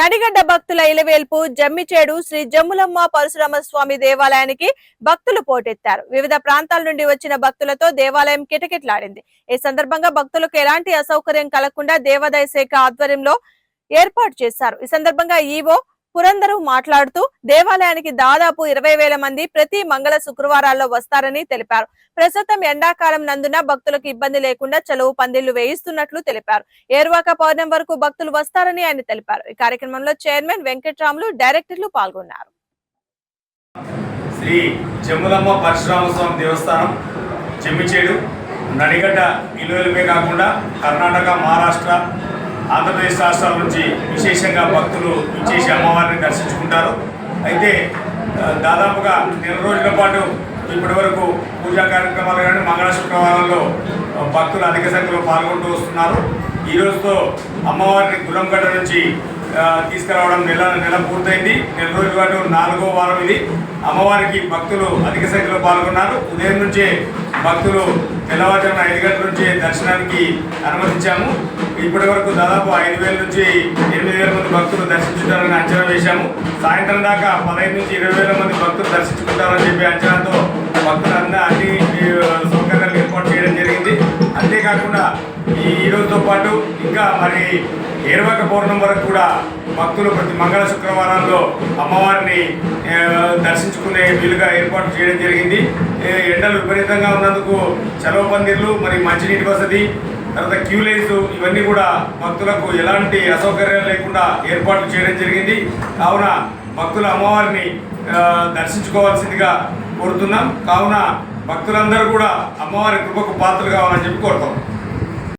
నడిగడ్డ భక్తుల ఇలవేల్పు జమ్మిచేడు శ్రీ జమ్ములమ్మ పరశురామ స్వామి దేవాలయానికి భక్తులు పోటెత్తారు. వివిధ ప్రాంతాల నుండి వచ్చిన భక్తులతో దేవాలయం కిటకిటలాడింది. ఈ సందర్భంగా భక్తులకు ఎలాంటి అసౌకర్యం కలగకుండా దేవాదాయ శాఖ ఆధ్వర్యంలో ఏర్పాటు చేశారు. ఈ సందర్భంగా ఈవో పురందరు మాట్లాడుతూ దేవాలయానికి దాదాపు 20,000 మంది ప్రతి మంగళ శుక్రవారాల్లో వస్తారని తెలిపారు. ప్రస్తుతం ఎండాకాలం నందున భక్తులకు ఇబ్బంది లేకుండా చలువు పందిళ్లు వేయిస్తున్నట్లు తెలిపారు. ఏరువాక పౌర్ణమి వరకు భక్తులు వస్తారని ఆయన తెలిపారు. ఈ కార్యక్రమంలో చైర్మన్ వెంకట్రాములు, డైరెక్టర్లు పాల్గొన్నారు. శ్రీ జమ్ములమ్మ పరశురామ స్వామి దేవస్థానం జమ్మిచేడు నడిగడ్డ ఇలువెలుపే కాకుండా కర్ణాటక, మహారాష్ట్ర, ఆంధ్రప్రదేశ్ రాష్ట్రాల నుంచి విశేషంగా భక్తులు ఇచ్చేసి అమ్మవారిని దర్శించుకుంటారు. అయితే దాదాపుగా 2 రోజుల పాటు ఇప్పటి వరకు పూజా కార్యక్రమాలు కానీ మంగళ శుక్రవారాల్లో భక్తులు అధిక సంఖ్యలో పాల్గొంటూ వస్తున్నారు. ఈ రోజుతో అమ్మవారిని గుర్రంగడ్డ నుంచి తీసుకురావడం నెల పూర్తయింది. 2 రోజుల పాటు 4వ వారం ఇది. అమ్మవారికి భక్తులు అధిక సంఖ్యలో పాల్గొన్నారు. ఉదయం నుంచే భక్తులు తెల్లవారుజామున 5 గంటల నుంచి దర్శనానికి అనుమతించాము. ఇప్పటి వరకు దాదాపు 5,000 నుంచి 8,000 మంది భక్తులు దర్శించుతారని అంచనా వేశాము. సాయంత్రం దాకా 15 నుంచి 20,000 మంది భక్తులు దర్శించుకుంటారని చెప్పి అంచనాతో భక్తులందరూ అన్ని సౌకర్యాలు ఏర్పాటు చేయడం జరిగింది. అంతేకాకుండా ఈ రోజుతో పాటు ఇంకా మరి ఏరువాక పౌర్ణమి వరకు కూడా భక్తులు ప్రతి మంగళ శుక్రవారాల్లో అమ్మవారిని దర్శించుకునే వీలుగా ఏర్పాటు చేయడం జరిగింది. ఎండలు విపరీతంగా ఉన్నందుకు చలవ పందిర్లు, మరి మంచినీటి వసతి, తర్వాత క్యూ లైన్స్ ఇవన్నీ కూడా భక్తులకు ఎలాంటి అసౌకర్యాలు లేకుండా ఏర్పాట్లు చేయడం జరిగింది. కావున భక్తులు అమ్మవారిని దర్శించుకోవాల్సిందిగా కోరుతున్నాం. కావున భక్తులందరూ కూడా అమ్మవారి కృపకు పాత్రలు కావాలని చెప్పి కోరుతాం.